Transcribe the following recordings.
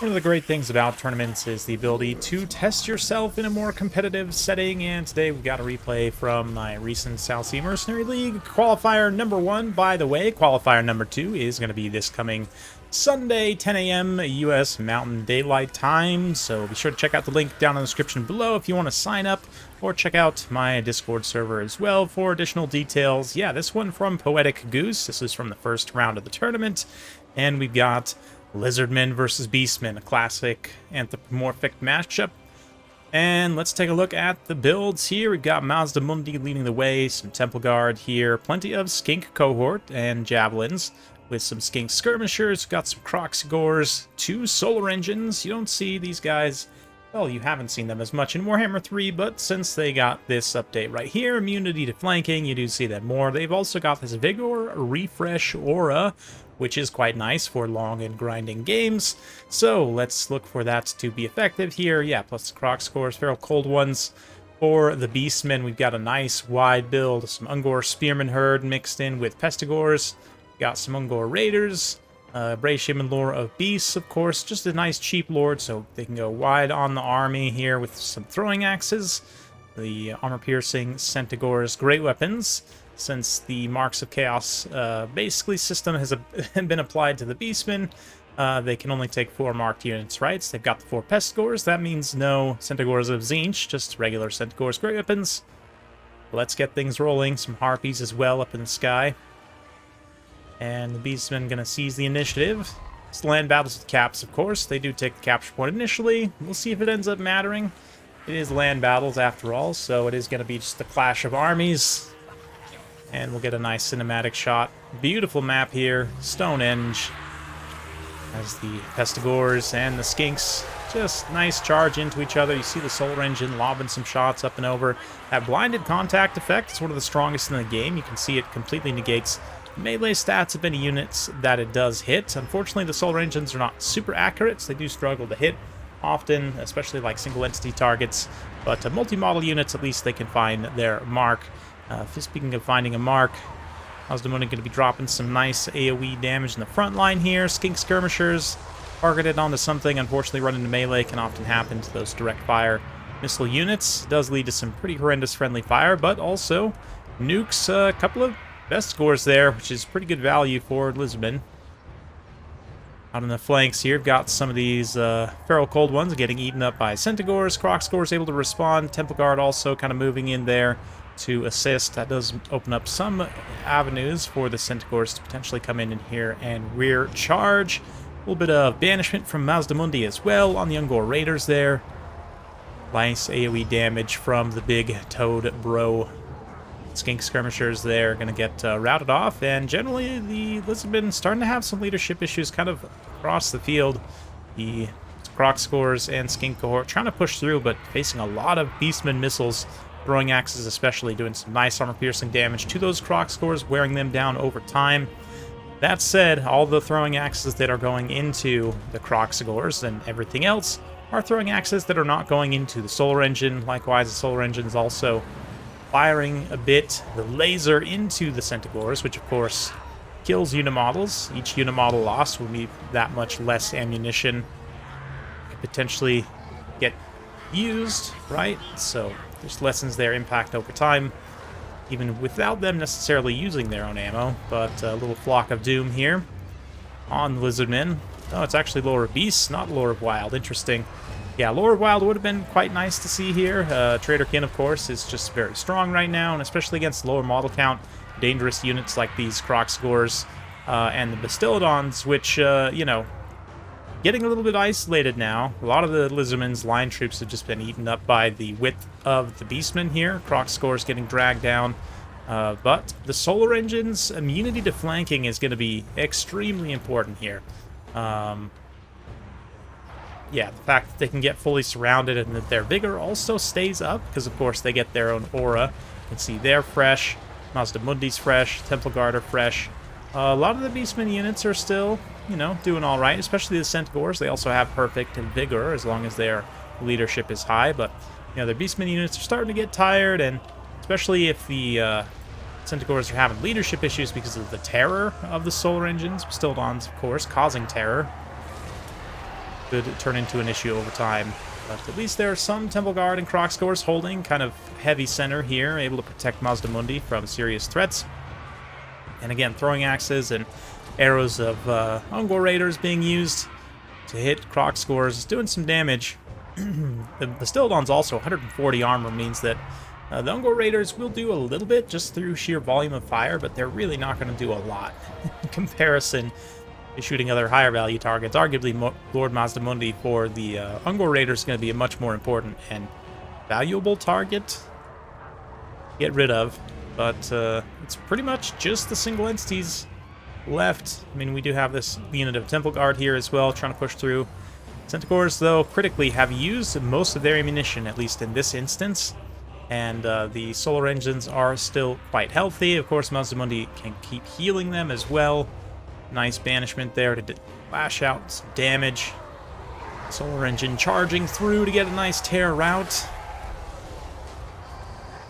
One of the great things about tournaments is the ability to test yourself in a more competitive setting, and today we've got a replay from my recent South Sea Mercenary League qualifier number 1. By the way, qualifier number 2 is going to be this coming Sunday, 10 a.m. U.S. Mountain Daylight Time, so be sure to check out the link down in the description below if you want to sign up, or check out my Discord server as well for additional details. Yeah, this one from Poetic Goose. This is from the first round of the tournament, and we've got Lizardmen versus Beastmen, a classic anthropomorphic matchup. And let's take a look at the builds here. We've got Mazda Mundi leading the way, some Temple Guard here, plenty of Skink Cohort and Javelins with some Skink Skirmishers. We've got some Kroxigors, 2 Solar Engines. You don't see these guys, well, you haven't seen them as much in Warhammer 3, but since they got this update right here, immunity to flanking, you do see them more. They've also got this Vigor Refresh Aura, which is quite nice for long and grinding games. So let's look for that to be effective here. Yeah, plus the Kroxigors, Feral Cold Ones. For the Beastmen, we've got a nice wide build. Some Ungor Spearman Herd mixed in with Pestigors. Got some Ungor Raiders. Brave Shaman Lore of Beasts, of course. Just a nice cheap lord, so they can go wide on the army here with some throwing axes. The armor-piercing Centigors, great weapons, since the Marks of Chaos basically system has been applied to the Beastmen. They can only take 4 marked units, right? So they've got the 4 Pestigors. That means no Centigors of Tzeentch, just regular Centigors, great weapons. Let's get things rolling. Some Harpies as well up in the sky. And the Beastmen going to seize the initiative. It's land battles with caps, of course. They do take the capture point initially. We'll see if it ends up mattering. It is land battles after all, so it is going to be just a clash of armies. And we'll get a nice cinematic shot. Beautiful map here. Stonehenge. As the Pestigors and the Skinks just nice charge into each other. You see the Solar Engine lobbing some shots up and over. That blinded contact effect is one of the strongest in the game. You can see it completely negates melee stats of any units that it does hit. Unfortunately, the Solar Engines are not super accurate, so they do struggle to hit often, especially like single entity targets. But multi-model units, at least they can find their mark. Speaking of finding a mark, Mazda Mundi going to be dropping some nice AoE damage in the front line here. Skink Skirmishers targeted onto something, unfortunately run into melee, can often happen to those direct fire missile units. It does lead to some pretty horrendous friendly fire, but also nukes a couple of best scores there, which is pretty good value for Lizardmen. Out on the flanks here, we've got some of these Feral Cold Ones getting eaten up by Centigors. Kroxigors able to respond. Temple Guard also kind of moving in there to assist. That does open up some avenues for the Centigors to potentially come in here and rear charge. A little bit of banishment from Mazda Mundi as well on the Ungor Raiders there. Nice AoE damage from the big Toad Bro. Skink Skirmishers there going to get routed off, and generally the Lizardmen starting to have some leadership issues kind of across the field. The Kroxigors and Skink Cohort trying to push through, but facing a lot of Beastmen missiles, throwing axes especially, doing some nice armor-piercing damage to those Kroxigors, wearing them down over time. That said, all the throwing axes that are going into the Kroxigors and everything else are throwing axes that are not going into the Solar Engine. Likewise, the Solar Engine is also firing a bit the laser into the Centigors, which of course kills unimodels. Each unimodel lost will be that much less ammunition could potentially get used, right? So there's lessons there, impact over time, even without them necessarily using their own ammo. But a little flock of doom here on the Lizardmen. Oh, it's actually Lore of Beasts, not Lore of Wild. Interesting. Yeah, Lore of Wild would have been quite nice to see here. Traderkin, of course, is just very strong right now, and especially against lower model count, dangerous units like these Kroxigors and the Bastiladons, which, you know, getting a little bit isolated now. A lot of the Lizardmen's line troops have just been eaten up by the width of the Beastmen here. Kroxigors getting dragged down. But the Solar Engine's immunity to flanking is going to be extremely important here. Yeah, the fact that they can get fully surrounded and that their vigor also stays up, because of course they get their own aura. You can see they're fresh, Mazda Mundi's fresh, Temple Guard are fresh. A lot of the Beastmen units are still, you know, doing alright, especially the Centigors. They also have perfect vigor as long as their leadership is high, but, you know, their Beastmen units are starting to get tired, and especially if the Centigors are having leadership issues because of the terror of the Solar Engines. Bastildons, of course, causing terror. could turn into an issue over time. But at least there are some Temple Guard and Kroxgors holding kind of heavy center here, able to protect Mazdamundi from serious threats. And again, throwing axes and arrows of Ungor Raiders being used to hit Kroxgors, doing some damage. The Stildon's also 140 armor, means that the Ungor Raiders will do a little bit just through sheer volume of fire, but they're really not going to do a lot in comparison to shooting other higher value targets. Arguably, Lord Mazdamundi for the Ungor Raiders is going to be a much more important and valuable target to get rid of, but it's pretty much just the single entities left. I mean, we do have this unit of Temple Guard here as well, trying to push through. Centaurs, though, critically have used most of their ammunition, at least in this instance, and the solar engines are still quite healthy. Of course, Mazdamundi can keep healing them as well. Nice banishment there to lash out some damage. Solar engine charging through to get a nice tear route.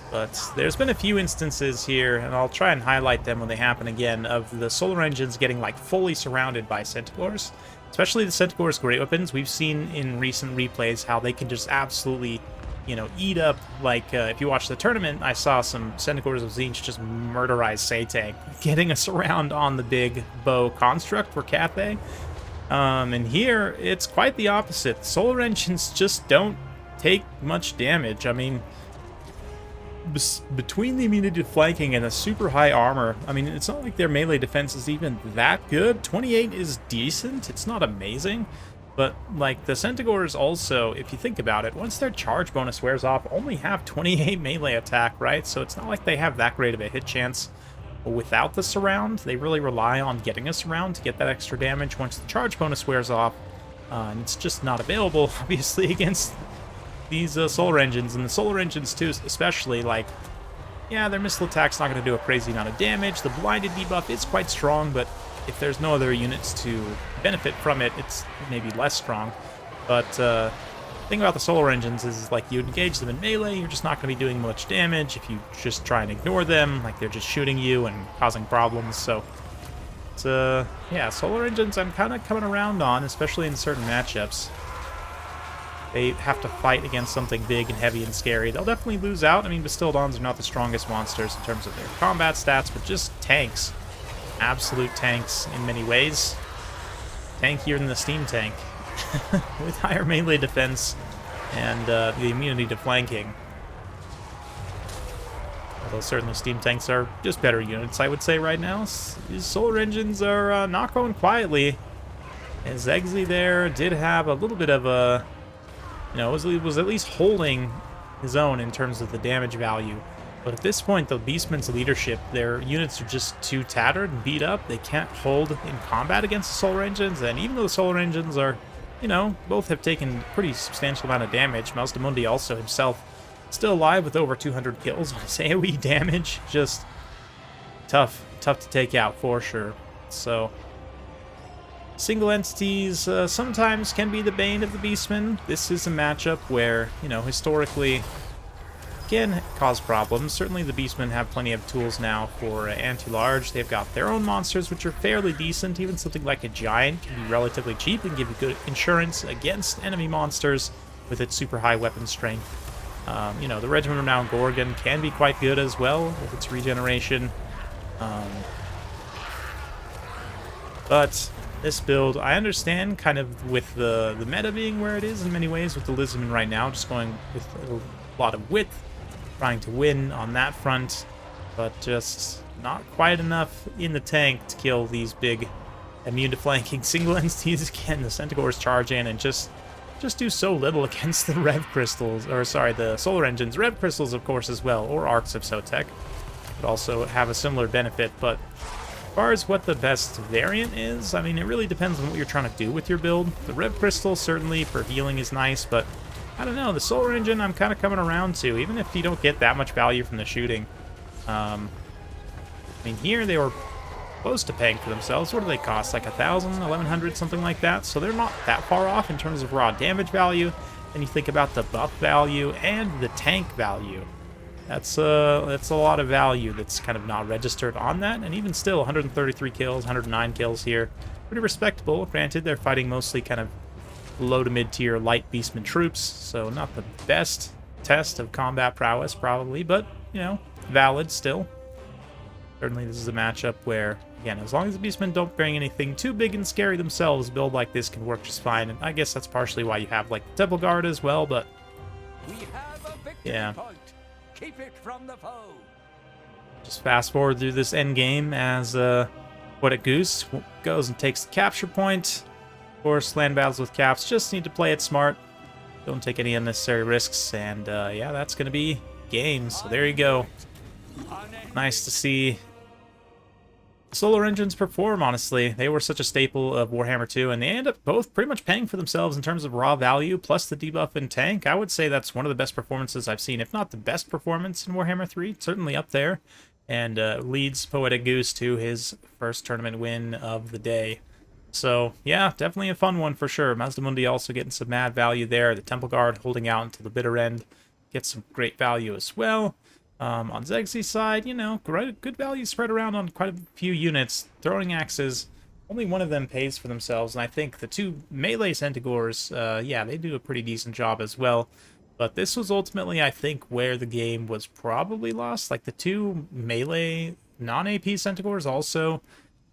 But there's been a few instances here, and I'll try and highlight them when they happen again, of the solar engines getting like fully surrounded by Centaurs. Especially the Centaur's great weapons. We've seen in recent replays how they can just absolutely, you know, eat up. Like, if you watch the tournament, I saw some Centaurs of Tzeentch just murderize Saytang, getting us around on the big bow construct for Cathay. And here, it's quite the opposite. Solar engines just don't take much damage. I mean, between the immunity to flanking and the super high armor, I mean, it's not like their melee defense is even that good. 28 is decent. It's not amazing. But, like, the Centaurs also, if you think about it, once their charge bonus wears off, only have 28 melee attack, right? So it's not like they have that great of a hit chance without the surround. They really rely on getting a surround to get that extra damage once the charge bonus wears off. And it's just not available, obviously, against these solar engines. And the solar engines, too, especially, like, yeah, their missile attack's not going to do a crazy amount of damage. The blinded debuff is quite strong, but if there's no other units to benefit from it, it's maybe less strong. But the thing about the solar engines is, like, you engage them in melee, you're just not going to be doing much damage. If you just try and ignore them, like, they're just shooting you and causing problems. So, it's, yeah, solar engines I'm kind of coming around on, especially in certain matchups. They have to fight against something big and heavy and scary. They'll definitely lose out. I mean, Bastildons are not the strongest monsters in terms of their combat stats, but just tanks. Absolute tanks in many ways. Tankier than the Steam Tank. With higher melee defense and the immunity to flanking. Although certainly Steam Tanks are just better units, I would say, right now. These solar engines are not going quietly. And Zegzi there did have a little bit of a... You know, was at least holding his own in terms of the damage value. But at this point, the Beastmen's leadership, their units are just too tattered and beat up. They can't hold in combat against the solar engines. And even though the solar engines are, you know, both have taken a pretty substantial amount of damage, Mazdamundi also himself still alive with over 200 kills on his AoE damage. Just tough to take out for sure. So... Single entities sometimes can be the bane of the Beastmen. This is a matchup where, you know, historically can cause problems. Certainly the Beastmen have plenty of tools now for anti-large. They've got their own monsters, which are fairly decent. Even something like a giant can be relatively cheap and give you good insurance against enemy monsters with its super high weapon strength. You know, the Regiment of Renowned Gorgon can be quite good as well with its regeneration. But... this build, I understand kind of with the meta being where it is in many ways with the Lizardmen right now, just going with a lot of width, trying to win on that front, but just not quite enough in the tank to kill these big immune to flanking single entities. Again, the Centaurs charge in and just do so little against the Rev Crystals, or sorry, the Solar Engines. Rev Crystals, of course, as well, or Arcs of Sotek, would also have a similar benefit, but as far as what the best variant is, I mean, it really depends on what you're trying to do with your build. The Rev Crystal, certainly, for healing is nice, but I don't know, the Solar Engine I'm kind of coming around to, even if you don't get that much value from the shooting. I mean, here they were close to paying for themselves. What do they cost? Like 1,000, 1,100, something like that? So they're not that far off in terms of raw damage value. Then you think about the buff value and the tank value. That's a lot of value that's kind of not registered on that, and even still, 133 kills, 109 kills here. Pretty respectable. Granted, they're fighting mostly kind of low to mid-tier light Beastmen troops, so not the best test of combat prowess, probably, but, you know, valid still. Certainly this is a matchup where, again, as long as the Beastmen don't bring anything too big and scary themselves, a build like this can work just fine, and I guess that's partially why you have, like, the Temple Guard as well, but yeah. Keep it from the foe. Just fast forward through this end game as What a Goose goes and takes the capture point. Of course, land battles with caps just need to play it smart. Don't take any unnecessary risks, and yeah, that's going to be game. So there you go. Nice to see solar engines perform, honestly. They were such a staple of Warhammer 2, and they end up both pretty much paying for themselves in terms of raw value, plus the debuff and tank. I would say that's one of the best performances I've seen, if not the best performance in Warhammer 3. Certainly up there, and leads Poetic Goose to his first tournament win of the day. So, yeah, definitely a fun one for sure. Mazdamundi also getting some mad value there. The Temple Guard holding out until the bitter end gets some great value as well. On Zegzi's side, you know, good value spread around on quite a few units. Throwing axes, only one of them pays for themselves, and I think the two melee Centaurs, yeah, they do a pretty decent job as well. But this was ultimately, I think, where the game was probably lost. Like, the two melee non-AP Centaurs also,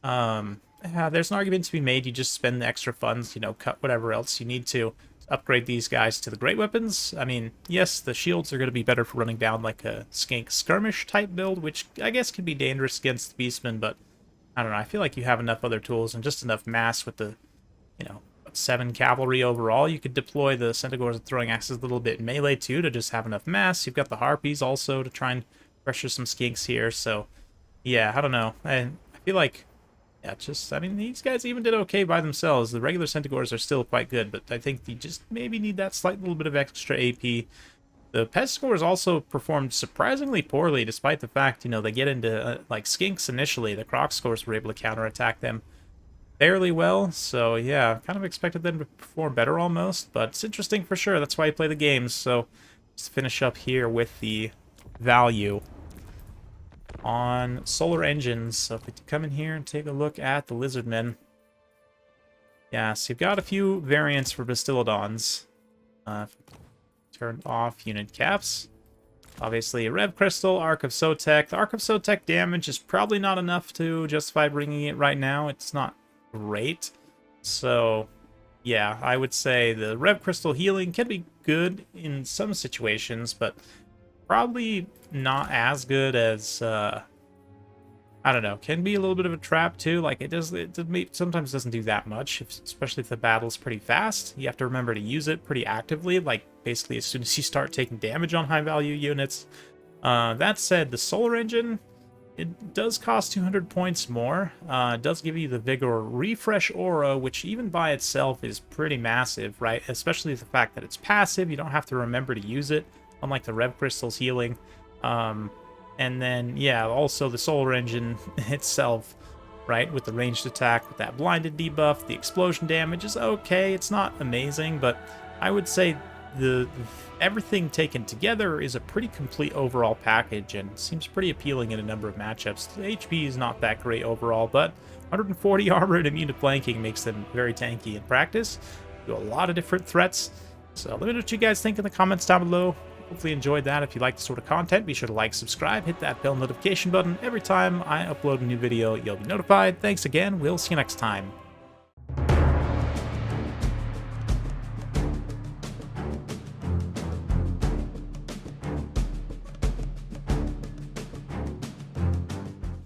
there's an argument to be made. You just spend the extra funds, you know, cut whatever else you need to upgrade these guys to the great weapons. I mean, yes, the shields are going to be better for running down like a skink skirmish type build, which I guess can be dangerous against the Beastmen, but I don't know. I feel like you have enough other tools and just enough mass with the, you know, 7 cavalry overall. You could deploy the Centaurs and throwing axes a little bit in melee too to just have enough mass. You've got the Harpies also to try and pressure some skinks here. So yeah, I don't know. I feel like, yeah, just, I mean, these guys even did okay by themselves. The regular Centaurs are still quite good, but I think you just maybe need that slight little bit of extra AP. The Pescors also performed surprisingly poorly, despite the fact, you know, they get into, like, skinks initially. The Croc scores were able to counterattack them fairly well, so yeah, kind of expected them to perform better almost, but it's interesting for sure. That's why you play the games. So just finish up here with the value on solar engines. So if we come in here and take a look at the Lizardmen, yeah, so you've got a few variants for Bastillodons. Turn off unit caps. Obviously, Rev Crystal, Arc of Sotek. The Arc of Sotek damage is probably not enough to justify bringing it right now. It's not great. So, yeah, I would say the Rev Crystal healing can be good in some situations, but probably not as good as, I don't know, can be a little bit of a trap too. Like, it sometimes doesn't do that much, especially if the battle's pretty fast. You have to remember to use it pretty actively, like basically as soon as you start taking damage on high value units. That said, the solar engine, it does cost 200 points more. It does give you the Vigor Refresh Aura, which even by itself is pretty massive, right? Especially the fact that it's passive. You don't have to remember to use it, unlike the Rev Crystal's healing. And then, yeah, also the solar engine itself, right, with the ranged attack, with that blinded debuff, the explosion damage is okay. It's not amazing, but I would say everything taken together is a pretty complete overall package and seems pretty appealing in a number of matchups. The HP is not that great overall, but 140 armor and immune to flanking makes them very tanky in practice. Do a lot of different threats. So let me know what you guys think in the comments down below. Hopefully you enjoyed that. If you like this sort of content, be sure to like, subscribe, hit that bell notification button. Every time I upload a new video, you'll be notified. Thanks again. We'll see you next time.